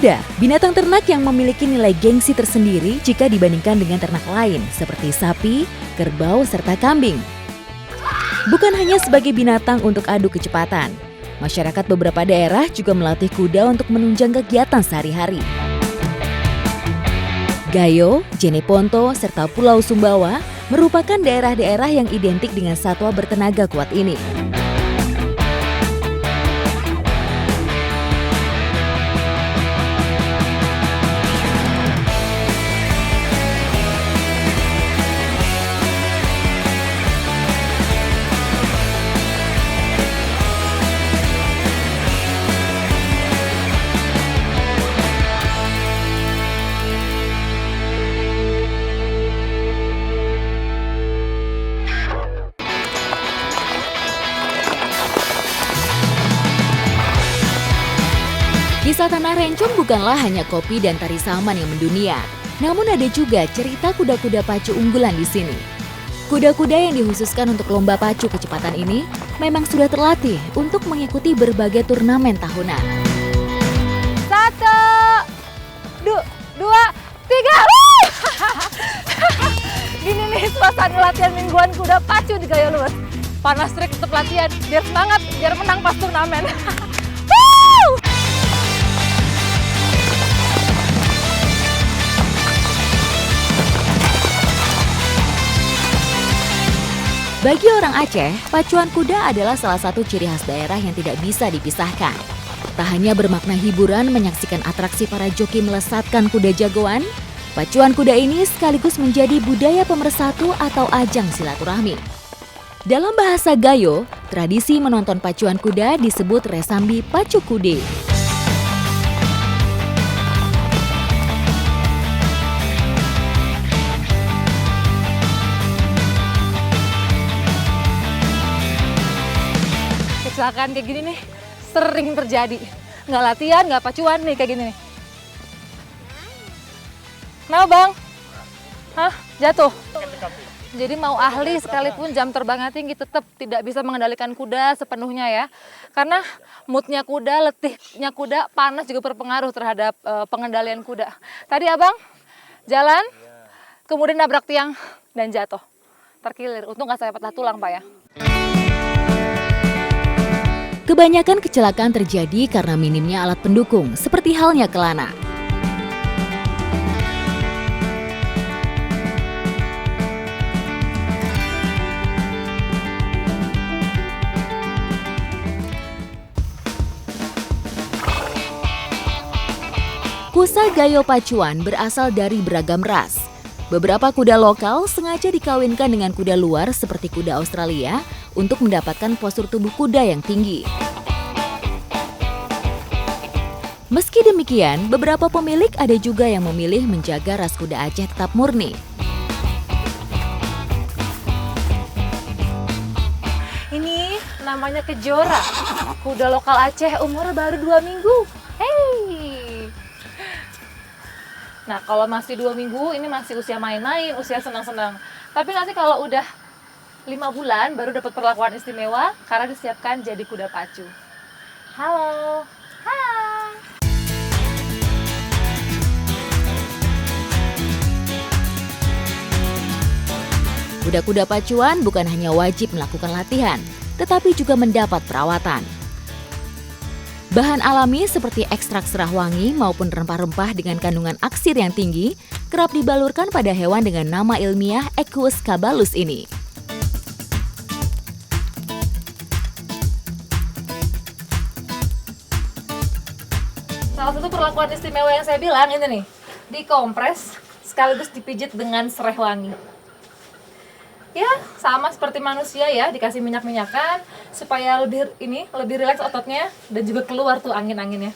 Kuda, binatang ternak yang memiliki nilai gengsi tersendiri jika dibandingkan dengan ternak lain seperti sapi, kerbau, serta kambing. Bukan hanya sebagai binatang untuk adu kecepatan, masyarakat beberapa daerah juga melatih kuda untuk menunjang kegiatan sehari-hari. Gayo, Jeneponto, serta Pulau Sumbawa merupakan daerah-daerah yang identik dengan satwa bertenaga kuat ini. Kisah Tanah Rencong bukanlah hanya kopi dan tari saman yang mendunia, namun ada juga cerita kuda-kuda pacu unggulan di sini. Kuda-kuda yang dikhususkan untuk lomba pacu kecepatan ini memang sudah terlatih untuk mengikuti berbagai turnamen tahunan. 1, 2, 3, gini nih suasana latihan mingguan kuda pacu di Gayo Luwes. Panas terik tetap latihan, biar semangat, biar menang pas turnamen. Bagi orang Aceh, pacuan kuda adalah salah satu ciri khas daerah yang tidak bisa dipisahkan. Tak hanya bermakna hiburan menyaksikan atraksi para joki melesatkan kuda jagoan, pacuan kuda ini sekaligus menjadi budaya pemersatu atau ajang silaturahmi. Dalam bahasa Gayo, tradisi menonton pacuan kuda disebut resambi pacu kude. Kecelakaan kayak gini nih sering terjadi. Nggak latihan, nggak pacuan nih kayak gini nih. Kenapa bang? Hah? Jatuh? Jadi mau ahli sekalipun jam terbangnya tinggi tetap tidak bisa mengendalikan kuda sepenuhnya ya. Karena moodnya kuda, letihnya kuda, panas juga berpengaruh terhadap pengendalian kuda. Tadi abang jalan, kemudian nabrak tiang dan jatuh. Terkilir, untung nggak sampai patah tulang pak ya. Kebanyakan kecelakaan terjadi karena minimnya alat pendukung, seperti halnya kelana. Kusa Gayo pacuan berasal dari beragam ras. Beberapa kuda lokal sengaja dikawinkan dengan kuda luar seperti kuda Australia untuk mendapatkan postur tubuh kuda yang tinggi. Meski demikian, beberapa pemilik ada juga yang memilih menjaga ras kuda Aceh tetap murni. Ini namanya Kejora, kuda lokal Aceh umur baru 2 minggu. Hey. Nah kalau masih 2 minggu ini masih usia main-main, usia senang-senang. Tapi nanti kalau udah 5 bulan baru dapat perlakuan istimewa karena disiapkan jadi kuda pacu. Halo, hai. Kuda-kuda pacuan bukan hanya wajib melakukan latihan, tetapi juga mendapat perawatan. Bahan alami seperti ekstrak serah wangi maupun rempah-rempah dengan kandungan aksir yang tinggi kerap dibalurkan pada hewan dengan nama ilmiah Equus caballus ini. Salah satu perlakuan istimewa yang saya bilang ini nih, dikompres sekaligus dipijit dengan serai wangi. Ya, sama seperti manusia ya, dikasih minyak-minyakan supaya lebih rileks ototnya dan juga keluar tuh angin-anginnya.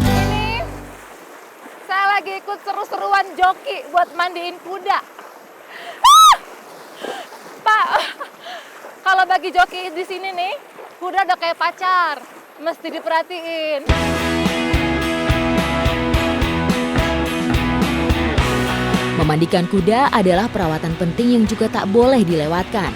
Ini saya lagi ikut seru-seruan joki buat mandiin kuda. Pak, kalau bagi joki di sini nih, kuda udah kayak pacar, mesti diperhatiin. Memandikan kuda adalah perawatan penting yang juga tak boleh dilewatkan.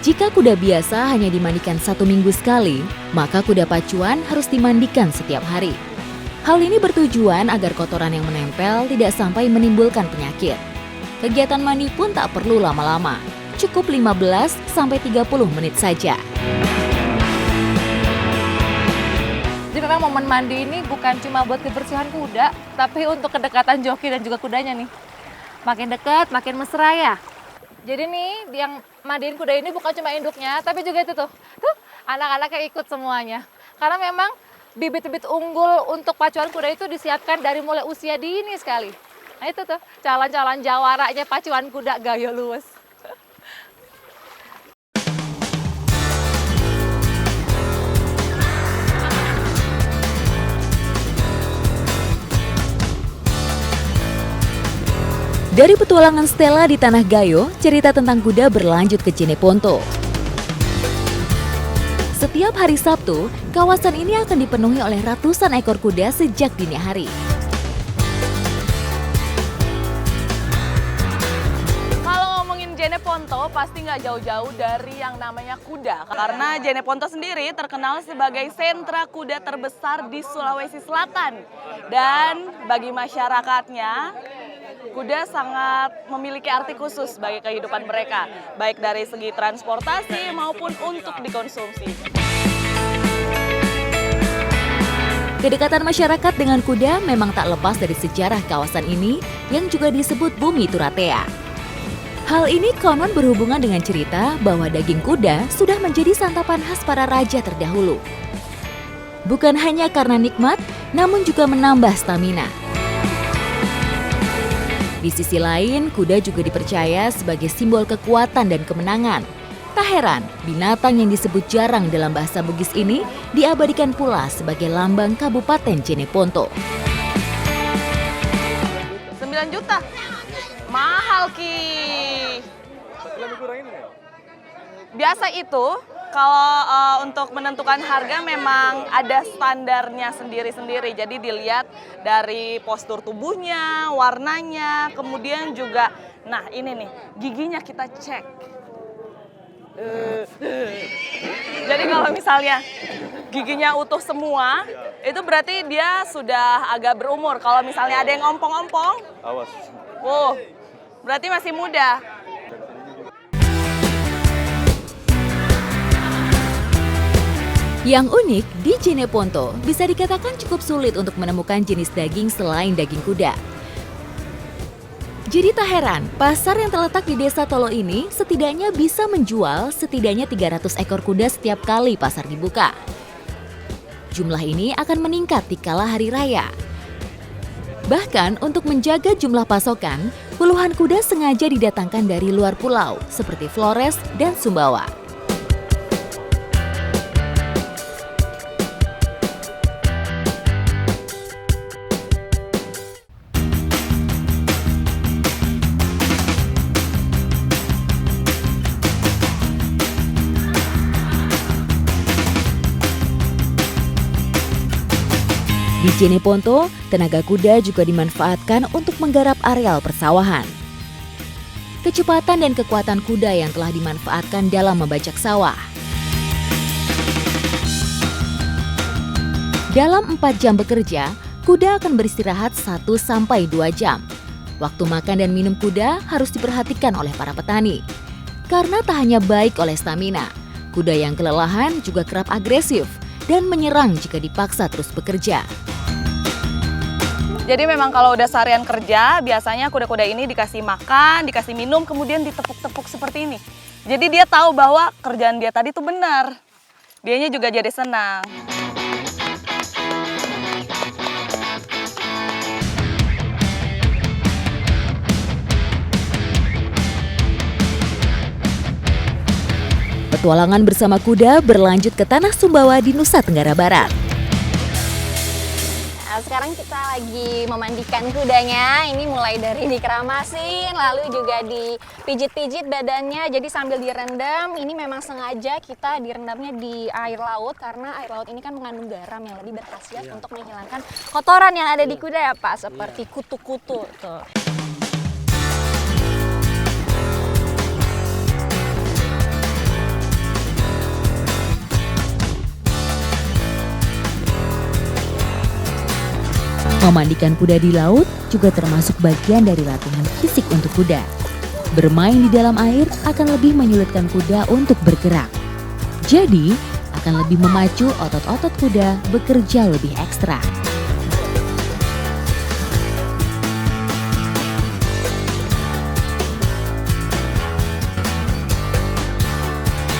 Jika kuda biasa hanya dimandikan 1 minggu sekali, maka kuda pacuan harus dimandikan setiap hari. Hal ini bertujuan agar kotoran yang menempel tidak sampai menimbulkan penyakit. Kegiatan mandi pun tak perlu lama-lama, cukup 15-30 menit saja. Jadi memang momen mandi ini bukan cuma buat kebersihan kuda, tapi untuk kedekatan joki dan juga kudanya nih. Makin dekat, makin mesra ya. Jadi nih, yang mandiin kuda ini bukan cuma induknya, tapi juga itu tuh anak-anaknya ikut semuanya. Karena memang bibit-bibit unggul untuk pacuan kuda itu disiapkan dari mulai usia dini sekali. Nah itu tuh, calon-calon jawaranya pacuan kuda Gayo Luwes. Dari petualangan Stella di Tanah Gayo, cerita tentang kuda berlanjut ke Jeneponto. Setiap hari Sabtu, kawasan ini akan dipenuhi oleh ratusan ekor kuda sejak dini hari. Kalau ngomongin Jeneponto, pasti nggak jauh-jauh dari yang namanya kuda. Karena Jeneponto sendiri terkenal sebagai sentra kuda terbesar di Sulawesi Selatan. Dan bagi masyarakatnya, kuda sangat memiliki arti khusus bagi kehidupan mereka, baik dari segi transportasi maupun untuk dikonsumsi. Kedekatan masyarakat dengan kuda memang tak lepas dari sejarah kawasan ini yang juga disebut Bumi Turatea. Hal ini konon berhubungan dengan cerita bahwa daging kuda sudah menjadi santapan khas para raja terdahulu. Bukan hanya karena nikmat, namun juga menambah stamina. Di sisi lain, kuda juga dipercaya sebagai simbol kekuatan dan kemenangan. Tak heran, binatang yang disebut jarang dalam bahasa Bugis ini diabadikan pula sebagai lambang Kabupaten Jeneponto. 9 juta? Mahal, Ki. Biasa itu, kalau untuk menentukan harga memang ada standarnya sendiri-sendiri. Jadi dilihat dari postur tubuhnya, warnanya, kemudian juga, nah ini nih, giginya kita cek. Jadi kalau misalnya giginya utuh semua, itu berarti dia sudah agak berumur. Kalau misalnya ada yang ompong-ompong, awas. Berarti masih muda. Yang unik, di Jeneponto bisa dikatakan cukup sulit untuk menemukan jenis daging selain daging kuda. Jadi tak heran, pasar yang terletak di Desa Tolo ini setidaknya bisa menjual setidaknya 300 ekor kuda setiap kali pasar dibuka. Jumlah ini akan meningkat di kala hari raya. Bahkan untuk menjaga jumlah pasokan, puluhan kuda sengaja didatangkan dari luar pulau seperti Flores dan Sumbawa. Di Jeneponto, tenaga kuda juga dimanfaatkan untuk menggarap areal persawahan. Kecepatan dan kekuatan kuda yang telah dimanfaatkan dalam membajak sawah. Dalam 4 jam bekerja, kuda akan beristirahat 1-2 jam. Waktu makan dan minum kuda harus diperhatikan oleh para petani. Karena tak hanya baik oleh stamina, kuda yang kelelahan juga kerap agresif dan menyerang jika dipaksa terus bekerja. Jadi memang kalau udah seharian kerja, biasanya kuda-kuda ini dikasih makan, dikasih minum, kemudian ditepuk-tepuk seperti ini. Jadi dia tahu bahwa kerjaan dia tadi tuh benar. Dianya juga jadi senang. Petualangan bersama kuda berlanjut ke Tanah Sumbawa di Nusa Tenggara Barat. Nah, sekarang kita lagi memandikan kudanya. Ini mulai dari dikeramasin, lalu juga dipijit-pijit badannya. Jadi sambil direndam, ini memang sengaja kita direndamnya di air laut karena air laut ini kan mengandung garam yang lebih berkhasiat untuk menghilangkan kotoran yang ada di kuda ya Pak, seperti kutu-kutu tuh. Memandikan kuda di laut juga termasuk bagian dari latihan fisik untuk kuda. Bermain di dalam air akan lebih menyulitkan kuda untuk bergerak. Jadi, akan lebih memacu otot-otot kuda bekerja lebih ekstra.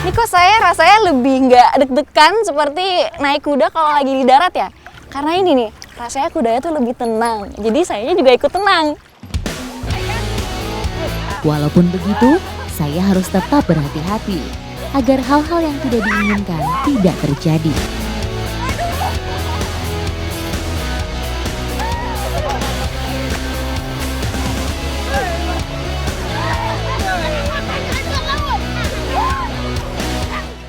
Ini kok saya rasanya lebih nggak deg-degan seperti naik kuda kalau lagi di darat ya. Karena ini nih, rasanya kudanya tuh lebih tenang. Jadi saya juga ikut tenang. Walaupun begitu, saya harus tetap berhati-hati agar hal-hal yang tidak diinginkan tidak terjadi.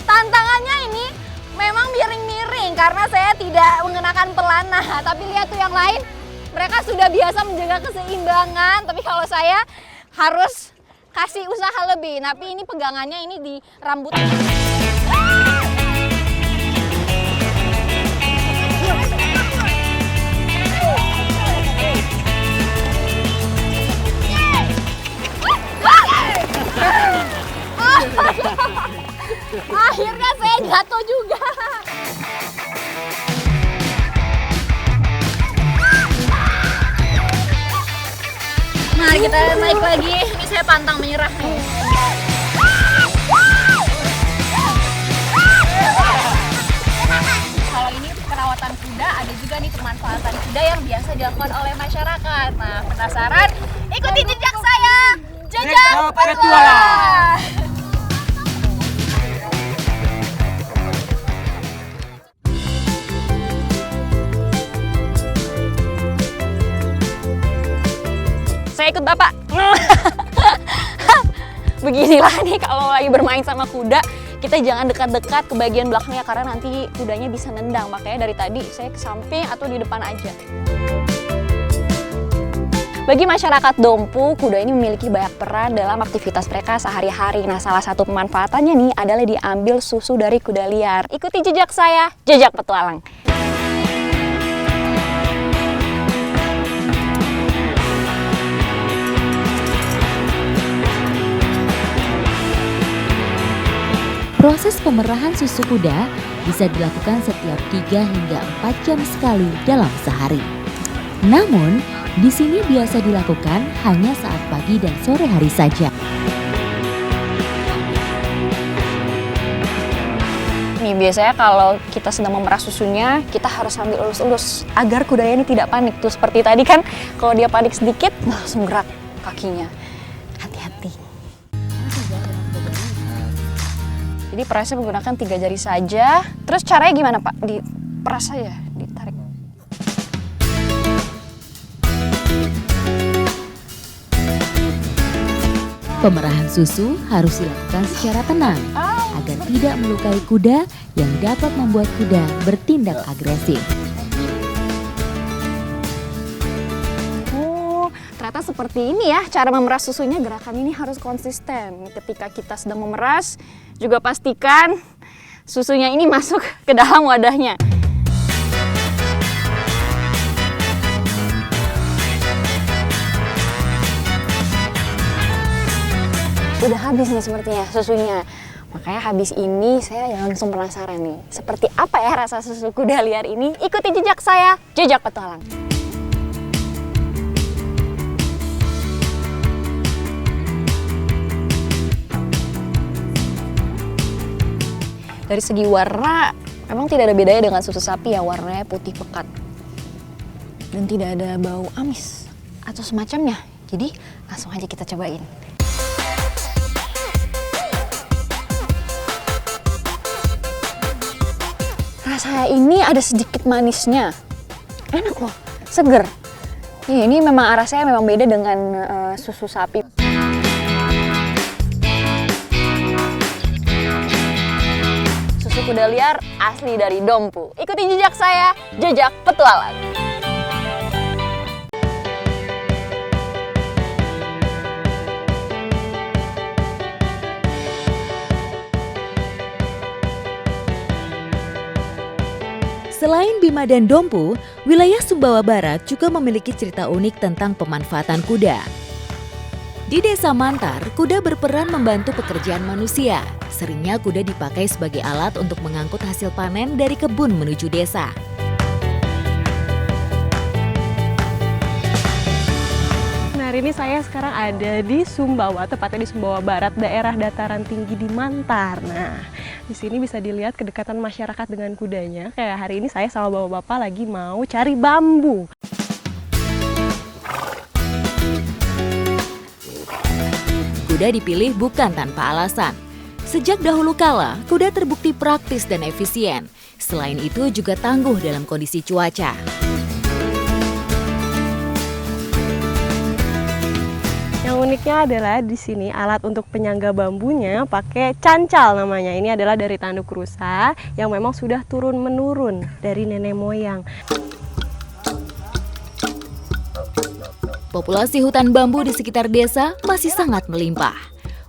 Tantangannya ini memang miring-miring karena saya tidak mengenakan pelana. Tapi lihat tuh yang lain, mereka sudah biasa menjaga keseimbangan. Tapi kalau saya harus kasih usaha lebih. Tapi ini pegangannya ini di rambut. Akhirnya saya jatuh juga. Mari kita naik lagi. Ini saya pantang menyerah nih. Kalau ini perawatan kuda, ada juga nih pemanfaatan kuda yang biasa dilakukan oleh masyarakat. Nah, penasaran? Ikuti jejak saya. Jejak petualang. Saya ikut Bapak. Beginilah nih kalau lagi bermain sama kuda, kita jangan dekat-dekat ke bagian belakangnya karena nanti kudanya bisa nendang. Makanya dari tadi saya ke samping atau di depan aja. Bagi masyarakat Dompu, kuda ini memiliki banyak peran dalam aktivitas mereka sehari-hari. Nah, salah satu pemanfaatannya nih adalah diambil susu dari kuda liar. Ikuti jejak saya, jejak petualang. Proses pemerahan susu kuda bisa dilakukan setiap 3 hingga 4 jam sekali dalam sehari. Namun, di sini biasa dilakukan hanya saat pagi dan sore hari saja. Nih, biasanya kalau kita sedang memerah susunya, kita harus sambil elus-elus agar kudanya ini tidak panik. Tuh seperti tadi kan, kalau dia panik sedikit, langsung gerak kakinya. Hati-hati. Jadi perasnya menggunakan 3 jari saja. Terus caranya gimana Pak? Diperas saja, ditarik. Pemerahan susu harus dilakukan secara tenang agar tidak melukai kuda yang dapat membuat kuda bertindak agresif. Ternyata seperti ini ya cara memeras susunya. Gerakan ini harus konsisten. Ketika kita sedang memeras, juga pastikan susunya ini masuk ke dalam wadahnya. Udah habis nih sepertinya susunya. Makanya habis ini saya langsung penasaran nih. Seperti apa ya rasa susu kuda liar ini? Ikuti jejak saya, jejak petualang. Dari segi warna, memang tidak ada bedanya dengan susu sapi ya, warnanya putih pekat. Dan tidak ada bau amis atau semacamnya. Jadi langsung aja kita cobain. Rasanya ini ada sedikit manisnya. Enak loh, seger. Ini memang rasanya memang beda dengan susu sapi. Kuda liar asli dari Dompu. Ikuti jejak saya, jejak petualang. Selain Bima dan Dompu, wilayah Sumbawa Barat juga memiliki cerita unik tentang pemanfaatan kuda. Di Desa Mantar, kuda berperan membantu pekerjaan manusia. Seringnya kuda dipakai sebagai alat untuk mengangkut hasil panen dari kebun menuju desa. Nah, hari ini saya sekarang ada di Sumbawa, tepatnya di Sumbawa Barat, daerah dataran tinggi di Mantar. Nah, di sini bisa dilihat kedekatan masyarakat dengan kudanya. Kayak hari ini saya sama bapak-bapak lagi mau cari bambu. Kuda dipilih bukan tanpa alasan. Sejak dahulu kala, kuda terbukti praktis dan efisien. Selain itu juga tangguh dalam kondisi cuaca. Yang uniknya adalah di sini alat untuk penyangga bambunya pakai cancal namanya. Ini adalah dari tanduk rusa yang memang sudah turun-menurun dari nenek moyang. Populasi hutan bambu di sekitar desa masih sangat melimpah.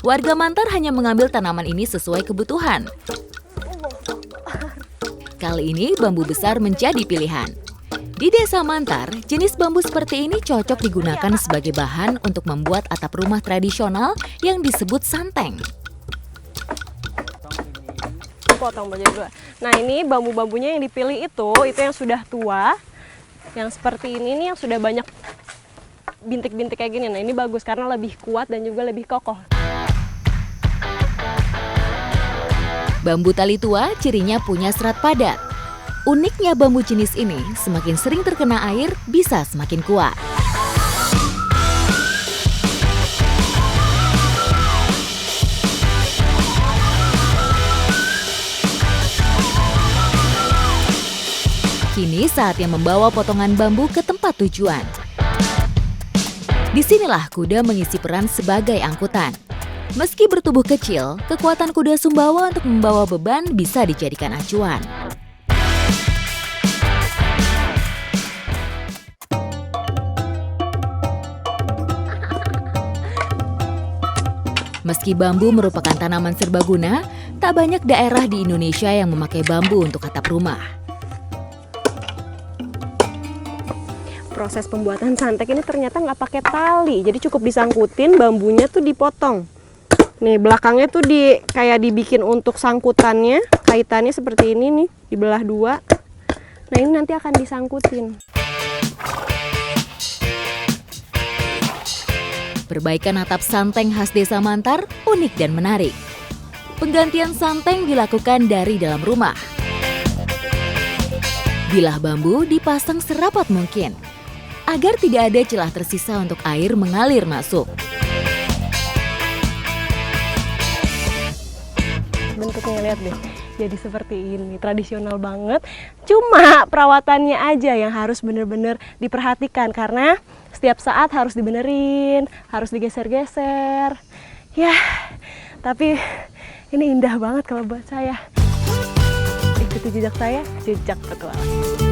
Warga Mantar hanya mengambil tanaman ini sesuai kebutuhan. Kali ini bambu besar menjadi pilihan. Di Desa Mantar, jenis bambu seperti ini cocok digunakan sebagai bahan untuk membuat atap rumah tradisional yang disebut santeng. Potong bagian dua. Nah, ini bambu-bambunya yang dipilih itu yang sudah tua. Yang seperti ini nih yang sudah banyak bintik-bintik kayak gini. Nah, ini bagus karena lebih kuat dan juga lebih kokoh. Bambu tali tua cirinya punya serat padat. Uniknya bambu jenis ini, semakin sering terkena air bisa semakin kuat. Kini saatnya membawa potongan bambu ke tempat tujuan. Disinilah kuda mengisi peran sebagai angkutan. Meski bertubuh kecil, kekuatan kuda Sumbawa untuk membawa beban bisa dijadikan acuan. Meski bambu merupakan tanaman serbaguna, tak banyak daerah di Indonesia yang memakai bambu untuk atap rumah. Proses pembuatan santek ini ternyata nggak pakai tali, jadi cukup disangkutin, bambunya tuh dipotong. Nih belakangnya tuh kayak dibikin untuk sangkutannya, kaitannya seperti ini nih, dibelah dua. Nah ini nanti akan disangkutin. Perbaikan atap santeng khas Desa Mantar unik dan menarik. Penggantian santeng dilakukan dari dalam rumah. Bilah bambu dipasang serapat mungkin, agar tidak ada celah tersisa untuk air mengalir masuk. Bentuknya lihat deh, jadi seperti ini, tradisional banget. Cuma perawatannya aja yang harus bener-bener diperhatikan karena setiap saat harus dibenerin, harus digeser-geser. Ya, tapi ini indah banget kalau buat saya. Ikuti jejak saya, jejak petualang.